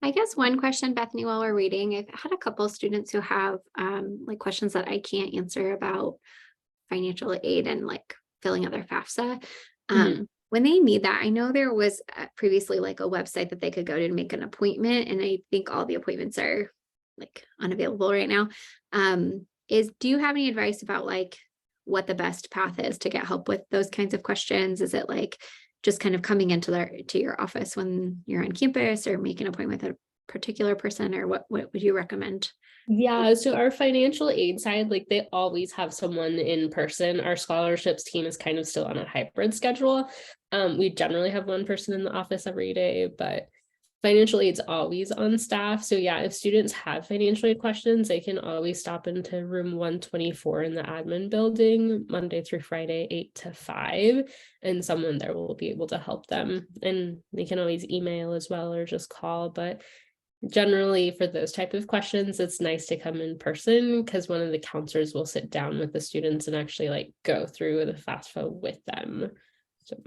I guess one question, Bethany, while we're reading, I've had a couple of students who have like questions that I can't answer about financial aid and like filling out their FAFSA. Mhm. When they need that, I know there was previously like a website that they could go to make an appointment, and I think all the appointments are like unavailable right now. Do you have any advice about like what the best path is to get help with those kinds of questions? Is it like just kind of coming into your office when you're on campus, or make an appointment with a particular person, or what would you recommend? Yeah, so our financial aid side, like they always have someone in person. Our scholarships team is kind of still on a hybrid schedule. We generally have one person in the office every day, but financial aid's always on staff. So yeah, if students have financial aid questions, they can always stop into room 124 in the admin building, Monday through Friday, 8 to 5, and someone there will be able to help them. And they can always email as well or just call, but generally for those type of questions, it's nice to come in person because one of the counselors will sit down with the students and actually like go through the FAFSA with them. So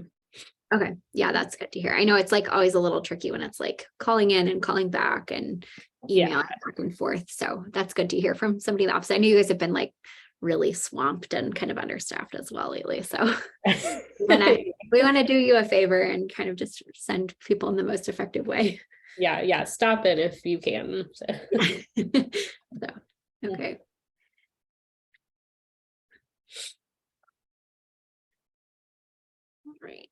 Okay. Yeah, that's good to hear. I know it's like always a little tricky when it's like calling in and calling back and yeah. emailing back and forth. So that's good to hear from somebody in the office. I know you guys have been like really swamped and kind of understaffed as well lately. So we want to do you a favor and kind of just send people in the most effective way. Yeah, stop it if you can. So. So, okay. All right.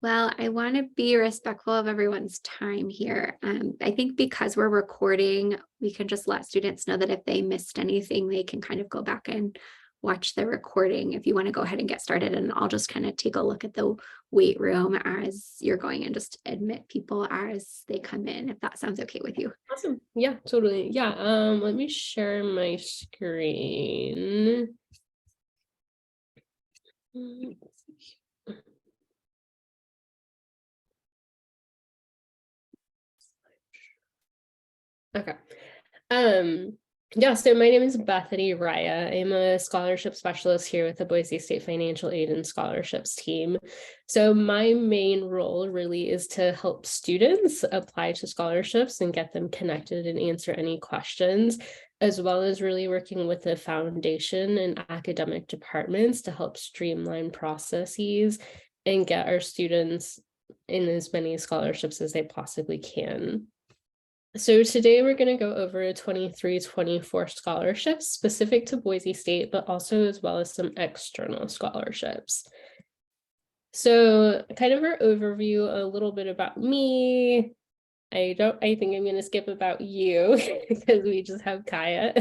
Well, I want to be respectful of everyone's time here. I think because we're recording, we can just let students know that if they missed anything, they can kind of go back and watch the recording. If you want to go ahead and get started, and I'll just kind of take a look at the wait room as you're going and just admit people as they come in, if that sounds okay with you. Awesome. Yeah, totally. Yeah. Let me share my screen. Okay. Yeah, so my name is Bethany Raya. I'm a scholarship specialist here with the Boise State Financial Aid and Scholarships team. So my main role really is to help students apply to scholarships and get them connected and answer any questions, as well as really working with the foundation and academic departments to help streamline processes and get our students in as many scholarships as they possibly can. So today we're going to go over 23-24 scholarships specific to Boise State, but also as well as some external scholarships. So kind of our overview, a little bit about me. I think I'm going to skip about you because we just have Kaya.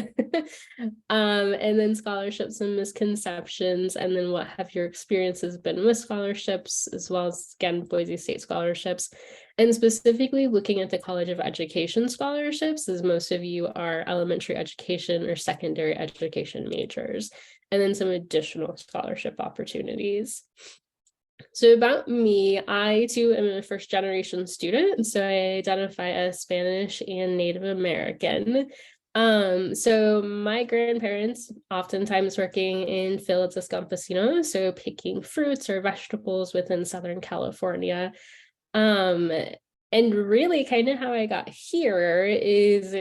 And then scholarships and misconceptions, and then what have your experiences been with scholarships, as well as, again, Boise State scholarships, and specifically looking at the College of Education scholarships, as most of you are elementary education or secondary education majors, and then some additional scholarship opportunities. So about me, I too am a first generation student, so I identify as Spanish and Native American. So my grandparents oftentimes working in fields as campesinos, so picking fruits or vegetables within Southern California. And really kind of how I got here is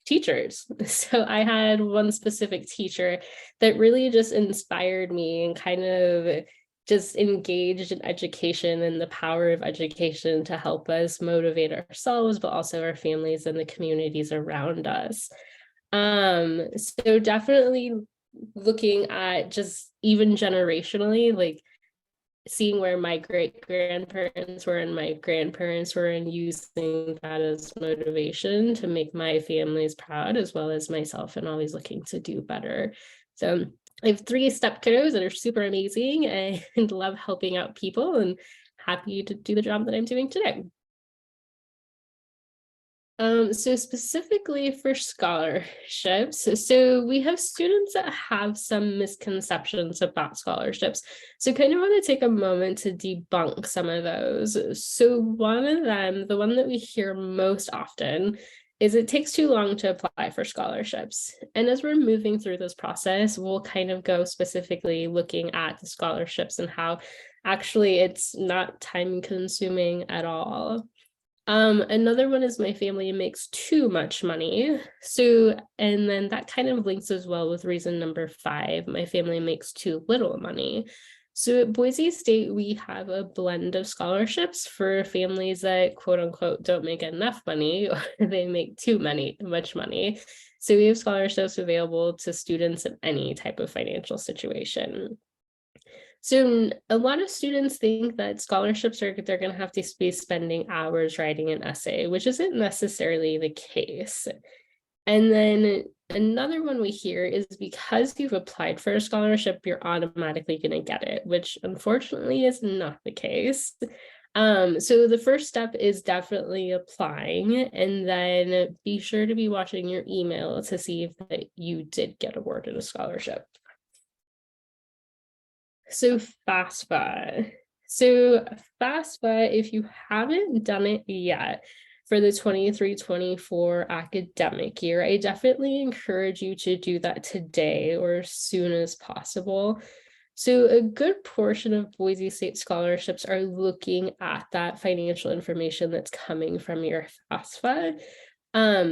teachers. So I had one specific teacher that really just inspired me and kind of just engaged in education and the power of education to help us motivate ourselves, but also our families and the communities around us. So definitely looking at just even generationally, like seeing where my great grandparents were and my grandparents were, and using that as motivation to make my families proud as well as myself, and always looking to do better. So I have 3 step kiddos that are super amazing and love helping out people, and happy to do the job that I'm doing today. So specifically for scholarships, so we have students that have some misconceptions about scholarships. So kind of want to take a moment to debunk some of those. So one of them, the one that we hear most often, is it takes too long to apply for scholarships. And as we're moving through this process, we'll kind of go specifically looking at the scholarships and how actually it's not time consuming at all. Another one is my family makes too much money. So, and then that kind of links as well with reason number 5, my family makes too little money. So at Boise State, we have a blend of scholarships for families that quote unquote don't make enough money or they make much money. So we have scholarships available to students in any type of financial situation. So a lot of students think that scholarships they're going to have to be spending hours writing an essay, which isn't necessarily the case. And then another one we hear is because you've applied for a scholarship, you're automatically going to get it, which unfortunately is not the case. So the first step is definitely applying, and then be sure to be watching your email to see if that you did get awarded a scholarship. So FAFSA. So FAFSA, if you haven't done it yet for the 23-24 academic year, I definitely encourage you to do that today or as soon as possible. So a good portion of Boise State scholarships are looking at that financial information that's coming from your FAFSA.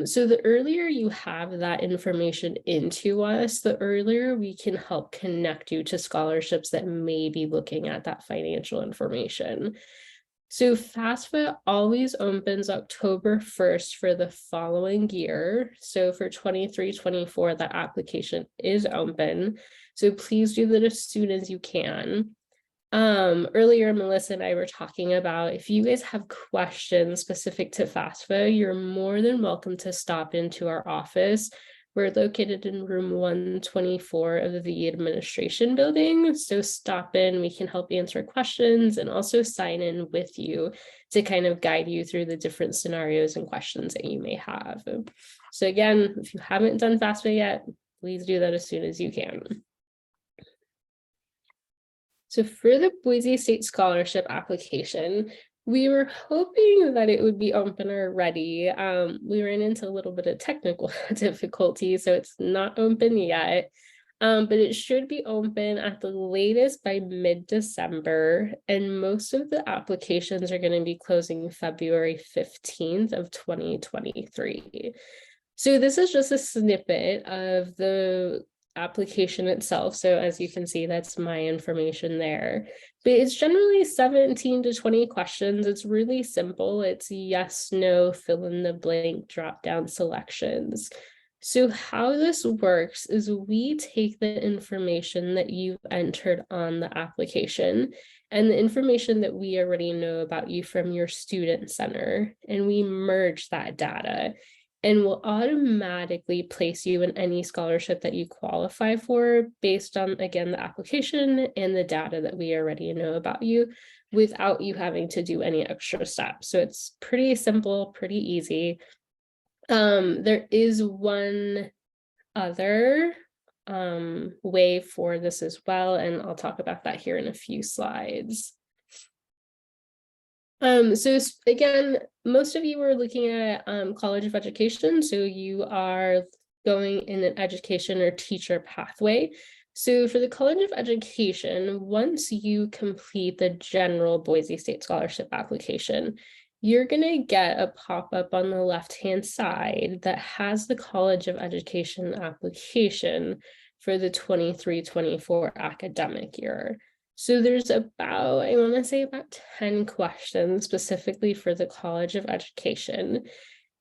So the earlier you have that information into us, the earlier we can help connect you to scholarships that may be looking at that financial information. So FAFSA always opens October 1st for the following year. So for 23-24, that application is open. So please do that as soon as you can. Earlier, Melissa and I were talking about if you guys have questions specific to FAFSA, you're more than welcome to stop into our office. We're located in room 124 of the administration building. So stop in, we can help answer questions and also sign in with you to kind of guide you through the different scenarios and questions that you may have. So again, if you haven't done FAFSA yet, please do that as soon as you can. So for the Boise State Scholarship application, we were hoping that it would be open already. We ran into a little bit of technical difficulty, so it's not open yet. But it should be open at the latest by mid-December, and most of the applications are going to be closing February 15th of 2023. So this is just a snippet of the application itself. So as you can see, that's my information there. But it's generally 17 to 20 questions. It's really simple. It's yes, no, fill in the blank, drop down selections. So how this works is we take the information that you've entered on the application and the information that we already know about you from your student center, and we merge that data and will automatically place you in any scholarship that you qualify for based on, again, the application and the data that we already know about you without you having to do any extra steps. So it's pretty simple, pretty easy. There is one other way for this as well, and I'll talk about that here in a few slides. So again, most of you are looking at College of Education, so you are going in an education or teacher pathway. So for the College of Education, once you complete the general Boise State Scholarship application, you're going to get a pop-up on the left-hand side that has the College of Education application for the 23-24 academic year. So there's about, I want to say about 10 questions specifically for the College of Education.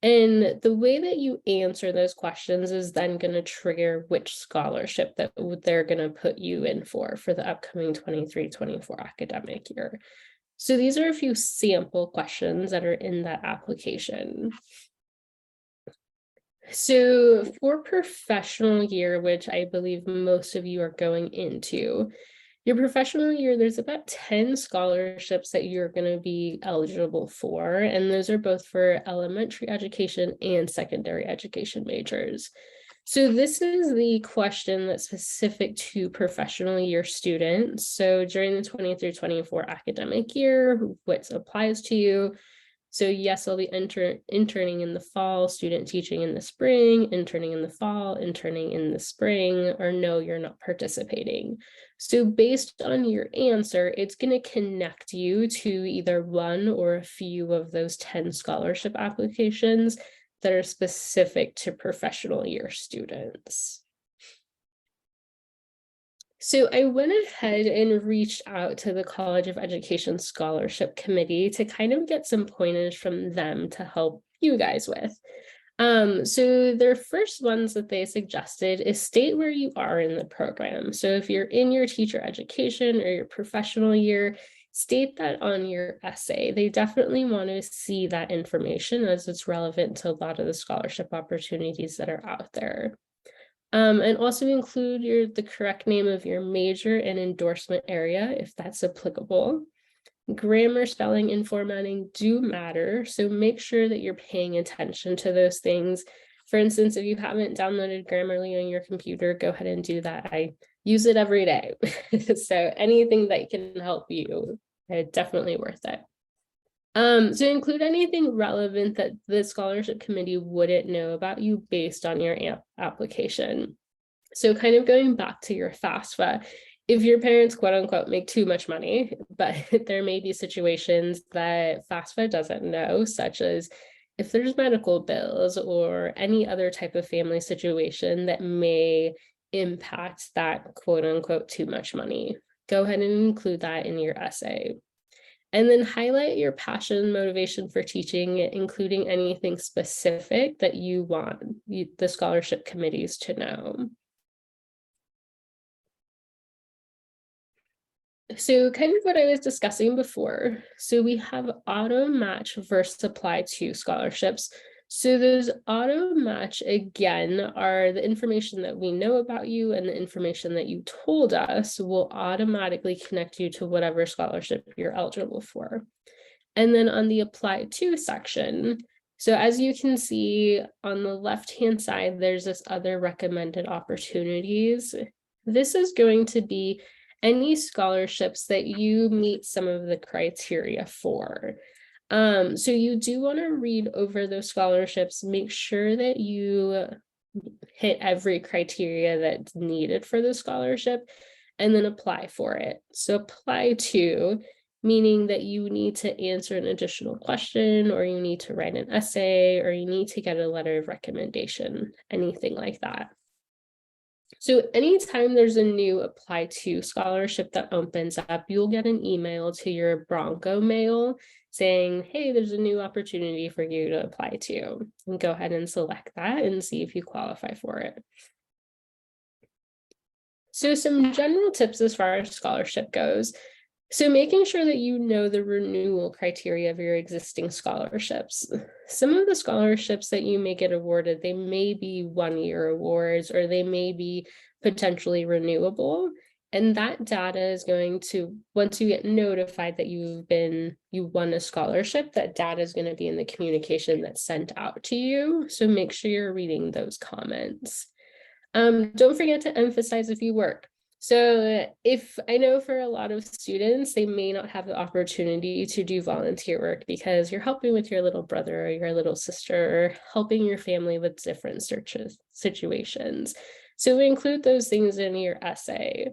And the way that you answer those questions is then going to trigger which scholarship that they're going to put you in for the upcoming 23-24 academic year. So these are a few sample questions that are in that application. So for professional year, which I believe most of you are going into, your professional year, there's about 10 scholarships that you're going to be eligible for, and those are both for elementary education and secondary education majors. So this is the question that's specific to professional year students. So during the 23-24 academic year, what applies to you? So yes, I'll be interning in the fall, student teaching in the spring, interning in the fall, interning in the spring, or no, you're not participating. So based on your answer, it's going to connect you to either one or a few of those 10 scholarship applications that are specific to professional year students. So I went ahead and reached out to the College of Education Scholarship Committee to kind of get some pointers from them to help you guys with. So their first ones that they suggested is state where you are in the program. So if you're in your teacher education or your professional year, state that on your essay. They definitely want to see that information as it's relevant to a lot of the scholarship opportunities that are out there. And also include the correct name of your major and endorsement area, if that's applicable. Grammar, spelling, and formatting do matter, so make sure that you're paying attention to those things. For instance, if you haven't downloaded Grammarly on your computer, go ahead and do that. I use it every day. So anything that can help you, definitely worth it. So include anything relevant that the scholarship committee wouldn't know about you based on your application. So kind of going back to your FAFSA, if your parents quote unquote make too much money, but there may be situations that FAFSA doesn't know, such as if there's medical bills or any other type of family situation that may impact that quote unquote too much money, go ahead and include that in your essay. And then highlight your passion, motivation for teaching, including anything specific that you want the scholarship committees to know. So kind of what I was discussing before. So we have auto match versus apply to scholarships. So those auto match, again, are the information that we know about you, and the information that you told us will automatically connect you to whatever scholarship you're eligible for. And then on the apply to section, so as you can see on the left-hand side, there's this other recommended opportunities. This is going to be any scholarships that you meet some of the criteria for. So you do want to read over those scholarships, make sure that you hit every criteria that's needed for the scholarship, and then apply for it. So apply to, meaning that you need to answer an additional question, or you need to write an essay, or you need to get a letter of recommendation, anything like that. So anytime there's a new apply to scholarship that opens up, you'll get an email to your Bronco mail saying, hey, there's a new opportunity for you to apply to. And go ahead and select that and see if you qualify for it. So some general tips as far as scholarship goes. So making sure that you know the renewal criteria of your existing scholarships. Some of the scholarships that you may get awarded, they may be one-year awards, or they may be potentially renewable. And that data is going to, once you get notified that you won a scholarship, that data is going to be in the communication that's sent out to you. So make sure you're reading those comments. Don't forget to emphasize if you work. So if I know for a lot of students, they may not have the opportunity to do volunteer work because you're helping with your little brother or your little sister, or helping your family with different situations. So include those things in your essay.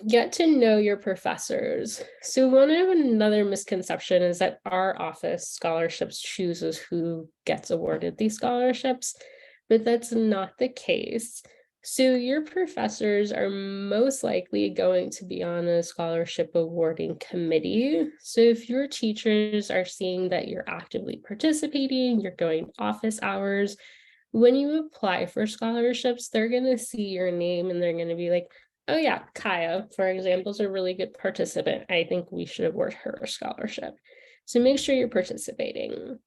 Get to know your professors. So another misconception is that our office scholarships chooses who gets awarded these scholarships, but that's not the case. So your professors are most likely going to be on a scholarship awarding committee. So if your teachers are seeing that you're actively participating, you're going office hours, when you apply for scholarships, they're going to see your name and they're going to be like, oh yeah, Kaya, for example, is a really good participant. I think we should award her a scholarship. So make sure you're participating.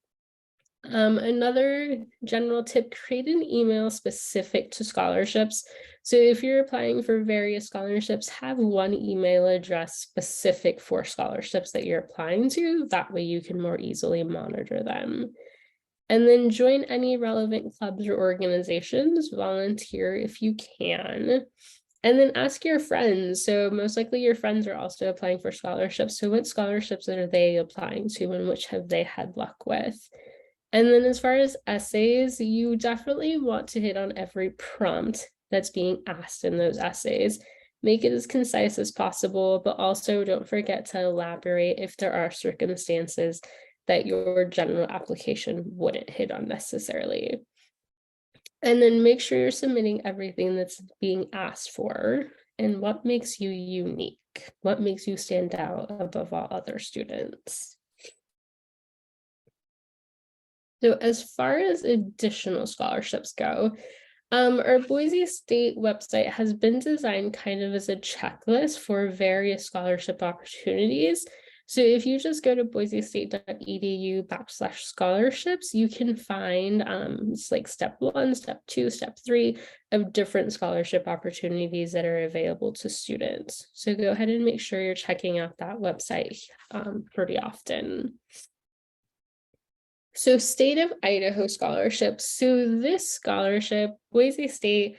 Another general tip, create an email specific to scholarships. So if you're applying for various scholarships, have one email address specific for scholarships that you're applying to. That way you can more easily monitor them. And then join any relevant clubs or organizations, volunteer if you can. And then ask your friends. So most likely your friends are also applying for scholarships. So what scholarships are they applying to and which have they had luck with? And then as far as essays, you definitely want to hit on every prompt that's being asked in those essays. Make it as concise as possible, but also don't forget to elaborate if there are circumstances that your general application wouldn't hit on necessarily. And then make sure you're submitting everything that's being asked for and what makes you unique, what makes you stand out above all other students. So as far as additional scholarships go, our Boise State website has been designed kind of as a checklist for various scholarship opportunities. So if you just go to boisestate.edu/scholarships, you can find it's like step 1, step 2, step 3 of different scholarship opportunities that are available to students. So go ahead and make sure you're checking out that website pretty often. So State of Idaho scholarships. So this scholarship, Boise State,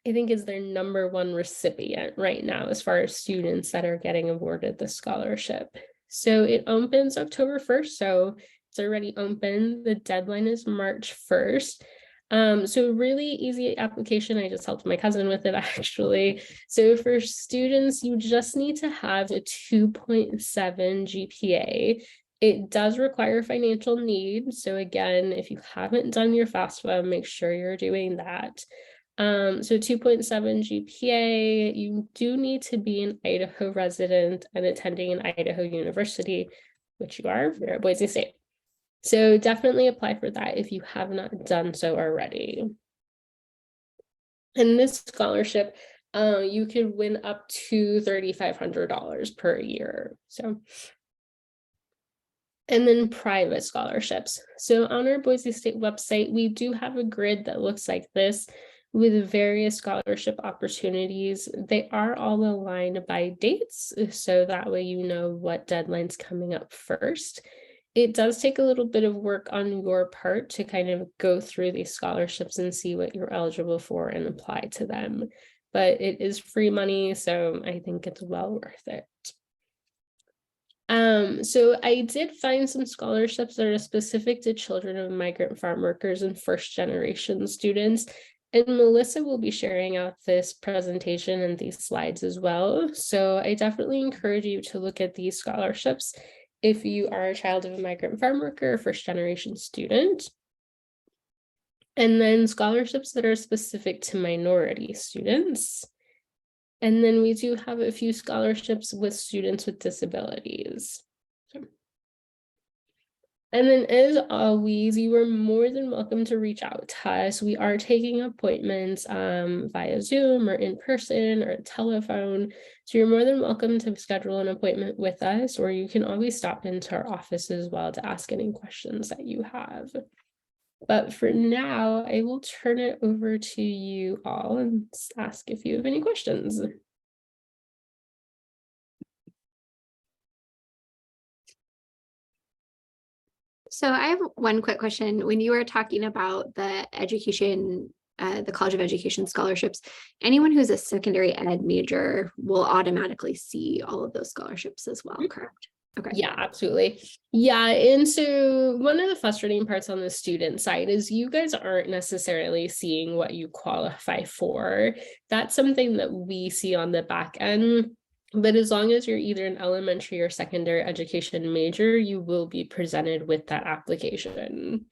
I think is their #1 recipient right now as far as students that are getting awarded the scholarship. So it opens October 1st, so it's already open. The deadline is March 1st. So really easy application. I just helped my cousin with it actually. So for students, you just need to have a 2.7 GPA. It does require financial need. So again, if you haven't done your FAFSA, make sure you're doing that. So 2.7 GPA, you do need to be an Idaho resident and attending an Idaho university, which you are, you're at Boise State. So definitely apply for that if you have not done so already. And this scholarship, you could win up to $3,500 per year. So. And then private scholarships. So on our Boise State website, we do have a grid that looks like this with various scholarship opportunities. They are all aligned by dates, so that way you know what deadline's coming up first. It does take a little bit of work on your part to kind of go through these scholarships and see what you're eligible for and apply to them. But it is free money, so I think it's well worth it. So I did find some scholarships that are specific to children of migrant farm workers and first-generation students. And Melissa will be sharing out this presentation and these slides as well. So I definitely encourage you to look at these scholarships if you are a child of a migrant farm worker or first-generation student. And then scholarships that are specific to minority students. And then we do have a few scholarships with students with disabilities. And then as always, you are more than welcome to reach out to us. We are taking appointments via Zoom or in person or telephone. So you're more than welcome to schedule an appointment with us, or you can always stop into our office as well to ask any questions that you have. But for now, I will turn it over to you all and ask if you have any questions. So I have one quick question. When you were talking about the education, the College of Education scholarships, anyone who's a secondary ed major will automatically see all of those scholarships as well, correct? Okay. Yeah, absolutely. Yeah, and so one of the frustrating parts on the student side is you guys aren't necessarily seeing what you qualify for. That's something that we see on the back end. But as long as you're either an elementary or secondary education major, you will be presented with that application.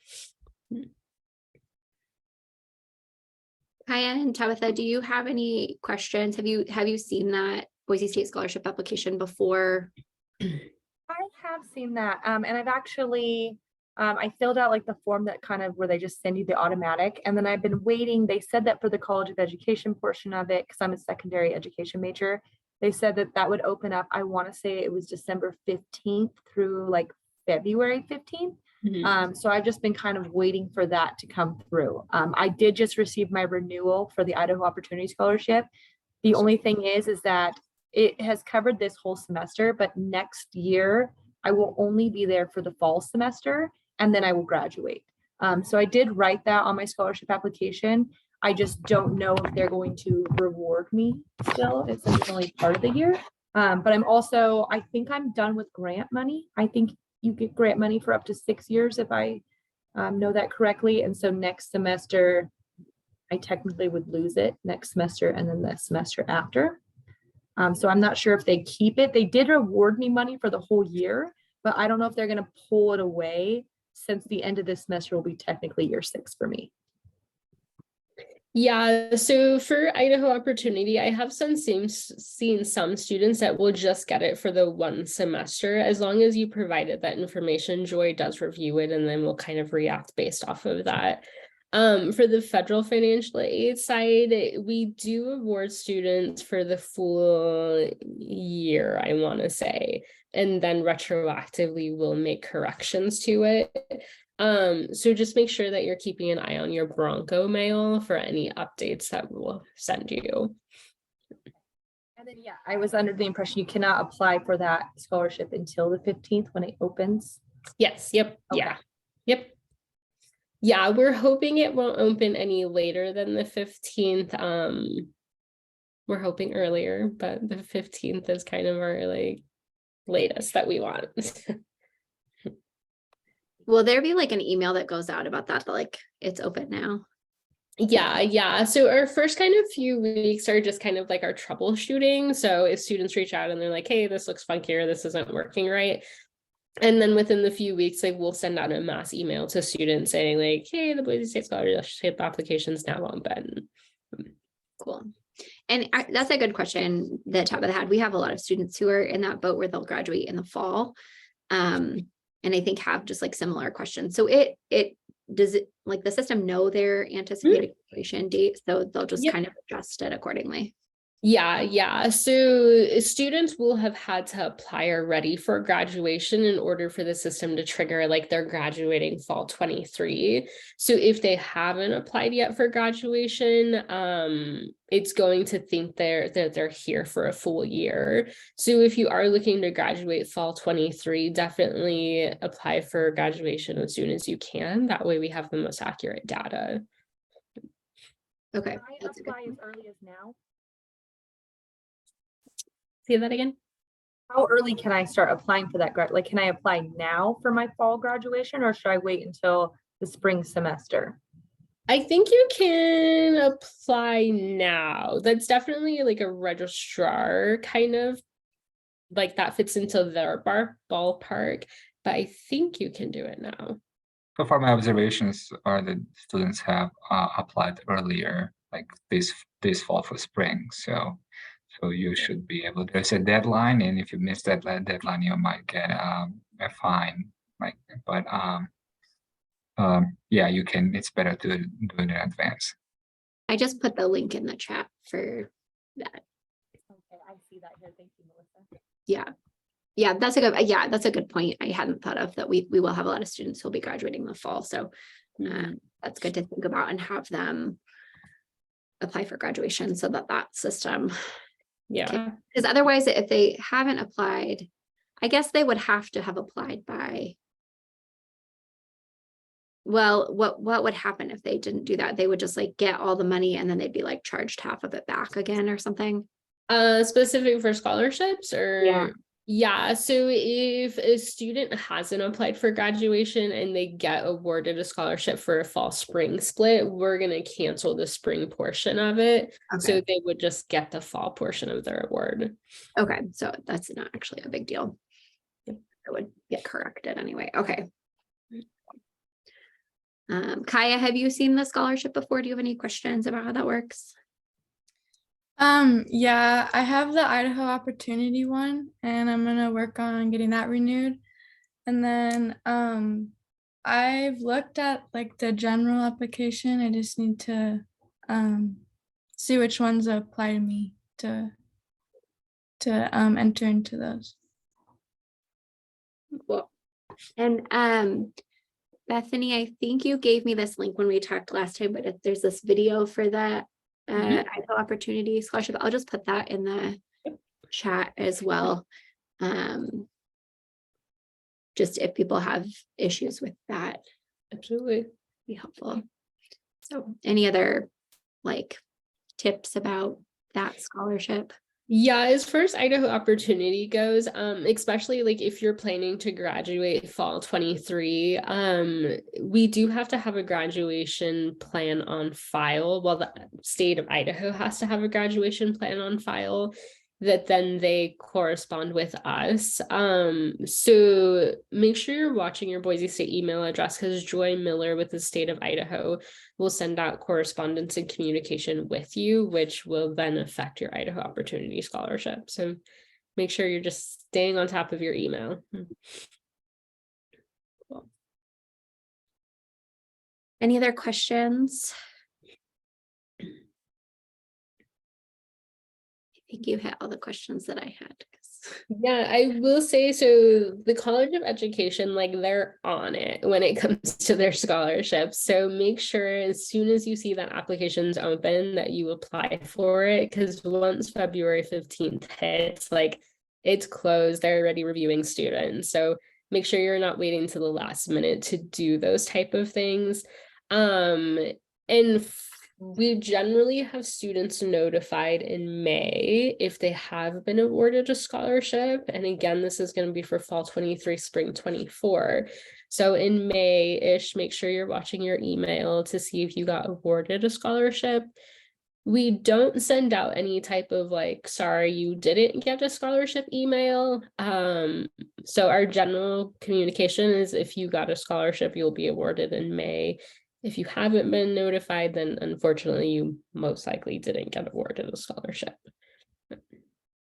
Kaya and Tabitha, do you have any questions? Have you seen that Boise State scholarship application before? I have seen that. And I've actually, I filled out like the form that kind of where they just send you the automatic. And then I've been waiting. They said that for the College of Education portion of it, because I'm a secondary education major, they said that that would open up, I want to say it was December 15th through like February 15th. So I've just been kind of waiting for that to come through. I did just receive my renewal for the Idaho Opportunity Scholarship. The only thing is that it has covered this whole semester, but next year I will only be there for the fall semester and then I will graduate. So I did write that on my scholarship application. I just don't know if they're going to reward me still. It's only part of the year. But I think I'm done with grant money. I think you get grant money for up to 6 years if I know that correctly. And so next semester, I technically would lose it next semester and then the semester after. So I'm not sure if they keep it. They did reward me money for the whole year, but I don't know if they're going to pull it away since the end of this semester will be technically year 6 for me. Yeah, so for Idaho Opportunity, I have seen some students that will just get it for the 1 semester. As long as you provided that information, Joy does review it and then we'll kind of react based off of that. For the federal financial aid side, we do award students for the full year, I want to say, and then retroactively we'll make corrections to it. So just make sure that you're keeping an eye on your Bronco mail for any updates that we'll send you. And then, yeah, I was under the impression you cannot apply for that scholarship until the 15th when it opens. Yes. Yep. Okay. Yeah. Yep. Yeah, we're hoping it won't open any later than the 15th. We're hoping earlier, but the 15th is kind of our latest that we want. Will there be like an email that goes out about that like it's open now? Yeah. So our first kind of few weeks are just kind of like our troubleshooting. So if students reach out and they're like, hey, this looks funky or this isn't working right. And then within the few weeks, we'll send out a mass email to students saying like, hey, the Boise State Scholarship application's now open. Cool. And that's a good question that Tabitha had. We have a lot of students who are in that boat where they'll graduate in the fall. And I think have just like similar questions. So does it like the system know their anticipated graduation date? So they'll just kind of adjust it accordingly. Yeah. So students will have had to apply already for graduation in order for the system to trigger like they're graduating fall 23. So if they haven't applied yet for graduation, it's going to think they're here for a full year. So if you are looking to graduate fall 23, definitely apply for graduation as soon as you can. That way we have the most accurate data. Okay. Can I apply as early as now? Say that again. How early can I start applying for that like, can I apply now for my fall graduation or should I wait until the spring semester? I think you can apply now. That's definitely like a registrar kind of like that fits into their ballpark, but I think you can do it now. So far, my observations are that students have applied earlier, like this fall for spring. So you should be able. There's a deadline, and if you miss that deadline, you might get a fine. Like, but yeah, you can. It's better to do it in advance. I just put the link in the chat for that. Okay, I see that here. Thank you, Melissa. Yeah, that's a good point. I hadn't thought of that. We will have a lot of students who will be graduating in the fall, so that's good to think about and have them apply for graduation so that system. Yeah, because otherwise, if they haven't applied, I guess they would have to have applied by. Well, what would happen if they didn't do that? They would just like get all the money and then they'd be like charged half of it back again or something. Specific for scholarships or Yeah. So if a student hasn't applied for graduation and they get awarded a scholarship for a fall spring split, we're going to cancel the spring portion of it. Okay. So they would just get the fall portion of their award. Okay, so that's not actually a big deal. It would get corrected anyway. Okay. Kaya, have you seen the scholarship before? Do you have any questions about how that works? Yeah, I have the Idaho Opportunity one and I'm gonna work on getting that renewed. And then I've looked at like the general application. I just need to see which ones apply to me to enter into those. Cool. And Bethany, I think you gave me this link when we talked last time, but if there's this video for that Idaho Opportunity Scholarship, I'll just put that in the chat as well. Just if people have issues with that, Absolutely. be helpful. So any other like tips about that scholarship? Yeah, as far as Idaho Opportunity goes, especially like if you're planning to graduate fall 23, we do have to have a graduation plan on file. Well, the state of Idaho has to have a graduation plan on file that then they correspond with us. So make sure you're watching your Boise State email address, because Joy Miller with the state of Idaho will send out correspondence and communication with you, which will then affect your Idaho Opportunity Scholarship. So make sure you're just staying on top of your email. Cool. Any other questions? I think you hit all the questions that I had. Yeah, I will say, so the College of Education, like they're on it when it comes to their scholarships. So make sure as soon as you see that application's open that you apply for it, because once February 15th hits, like it's closed, they're already reviewing students. So make sure you're not waiting to the last minute to do those type of things. And we generally have students notified in May if they have been awarded a scholarship. And again, this is going to be for fall 23, spring 24. So in May-ish, make sure you're watching your email to see if you got awarded a scholarship. We don't send out any type of like, sorry, you didn't get a scholarship email. So our general communication is if you got a scholarship, you'll be awarded in May. If you haven't been notified, then unfortunately you most likely didn't get awarded a scholarship.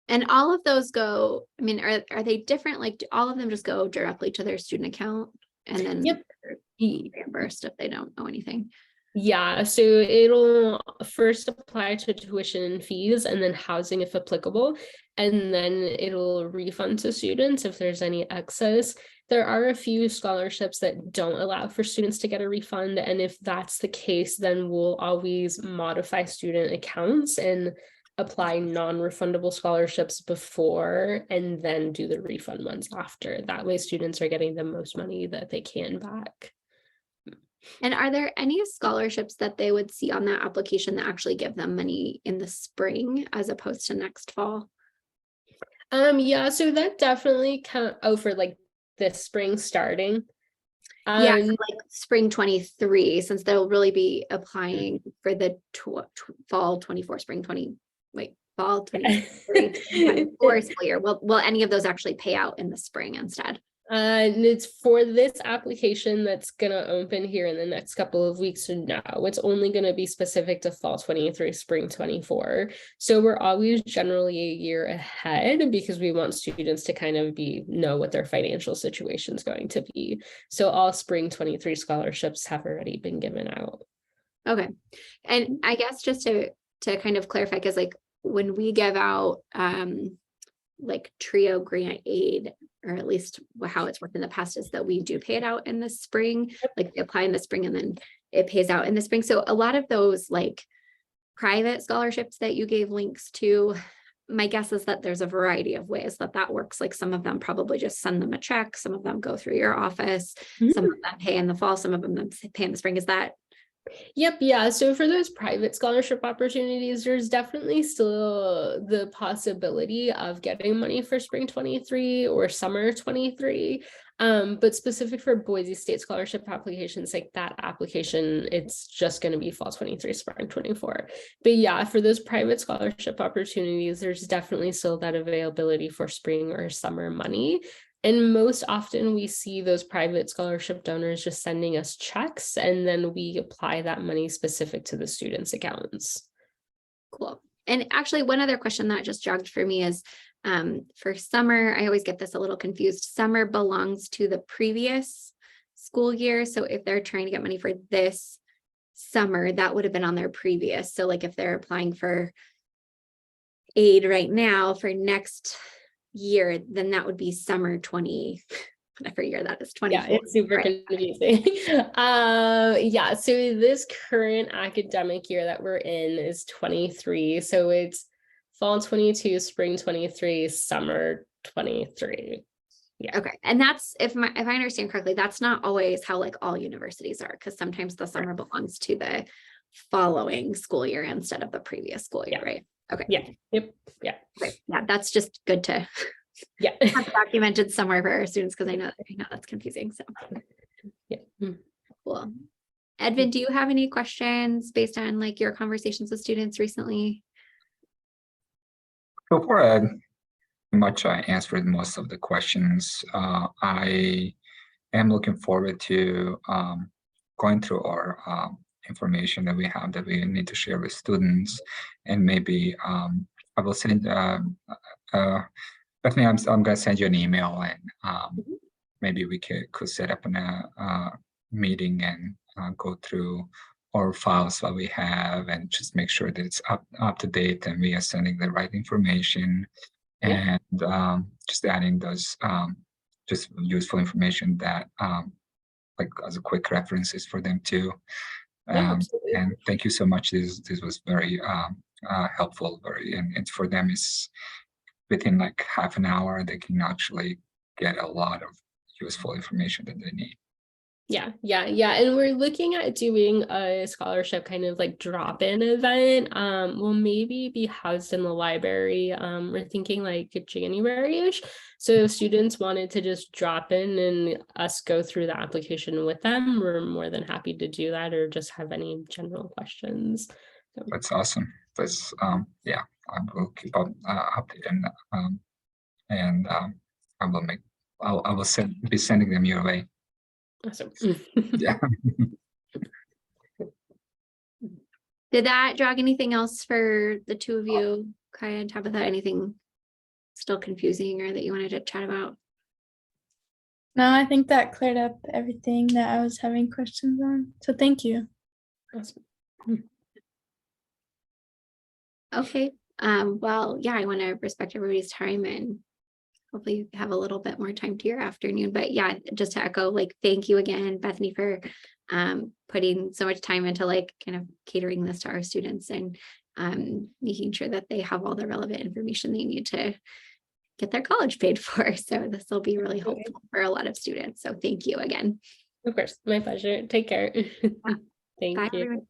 And all of those go, I mean, are they different? Like, do all of them just go directly to their student account and then Yep. be reimbursed if they don't know anything? Yeah, so it'll first apply to tuition and fees and then housing if applicable, and then it'll refund to students if there's any excess. There are a few scholarships that don't allow for students to get a refund, and if that's the case, then we'll always modify student accounts and apply non-refundable scholarships before and then do the refund ones after. That way students are getting the most money that they can back. And are there any scholarships that they would see on that application that actually give them money in the spring as opposed to next fall? Yeah, so that definitely for like this spring starting. Yeah, like spring 23, since they'll really be applying for the fall 24, spring 20, fall 23, 24 school year. Will any of those actually pay out in the spring instead? And it's for this application that's going to open here in the next couple of weeks. No, it's only going to be specific to fall 23, spring 24. So we're always generally a year ahead because we want students to kind of know what their financial situation is going to be. So all spring 23 scholarships have already been given out. Okay. And I guess just to kind of clarify, because like when we give out like TRIO grant aid, or at least how it's worked in the past, is that we do pay it out in the spring. Like we apply in the spring and then it pays out in the spring. So a lot of those like private scholarships that you gave links to, my guess is that there's a variety of ways that works. Like some of them probably just send them a check. Some of them go through your office. Some of them pay in the fall. Some of them pay in the spring. Is that? Yep. Yeah. So for those private scholarship opportunities, there's definitely still the possibility of getting money for spring 23 or summer 23. But specific for Boise State scholarship applications, like that application, it's just going to be fall 23, spring 24. But yeah, for those private scholarship opportunities, there's definitely still that availability for spring or summer money. And most often we see those private scholarship donors just sending us checks, and then we apply that money specific to the students' accounts. Cool. And actually, one other question that just jogged for me is for summer, I always get this a little confused. Summer belongs to the previous school year. So if they're trying to get money for this summer, that would have been on their previous. So like if they're applying for aid right now for next year, then that would be summer 20, whatever year that is, 24. Yeah, it's super confusing. Yeah, so this current academic year that we're in is 23. So it's fall 22, spring 23, summer 23. Yeah. Okay. And that's, if I understand correctly, that's not always how like all universities are, because sometimes the summer belongs to the following school year instead of the previous school year, Yeah. right? Okay. Yeah. Yep. Yeah. Great. Yeah, that's just good to Yeah. have documented somewhere for our students because I know that's confusing. So Yeah. Mm. cool. Edvin, do you have any questions based on like your conversations with students recently? So far, I answered most of the questions. I am looking forward to going through our information that we have that we need to share with students, and maybe I will send. Bethany, I'm gonna send you an email, and maybe we could set up a meeting and go through our files that we have and just make sure that it's up to date and we are sending the right information. Yeah. And just adding those just useful information that like as a quick references for them too. Yeah, absolutely. And thank you so much. This was very helpful. And for them, it's within like half an hour they can actually get a lot of useful information that they need. Yeah. And we're looking at doing a scholarship kind of like drop-in event. Will maybe be housed in the library. We're thinking like January-ish. So if students wanted to just drop in and us go through the application with them, we're more than happy to do that, or just have any general questions. So. That's awesome. That's yeah, I will keep up updating and I will be sending them your way. Awesome. Yeah. Did that jog anything else for the two of you, Kaya and Tabitha? Anything still confusing or that you wanted to chat about? No, I think that cleared up everything that I was having questions on. So thank you. Awesome. Okay. Well, yeah, I want to respect everybody's time and hopefully have a little bit more time to your afternoon. But yeah, just to echo, like, thank you again, Bethany, for putting so much time into like kind of catering this to our students and making sure that they have all the relevant information they need to get their college paid for. So this will be really helpful for a lot of students. So thank you again. Of course, my pleasure. Take care. Thank Bye, you. everyone.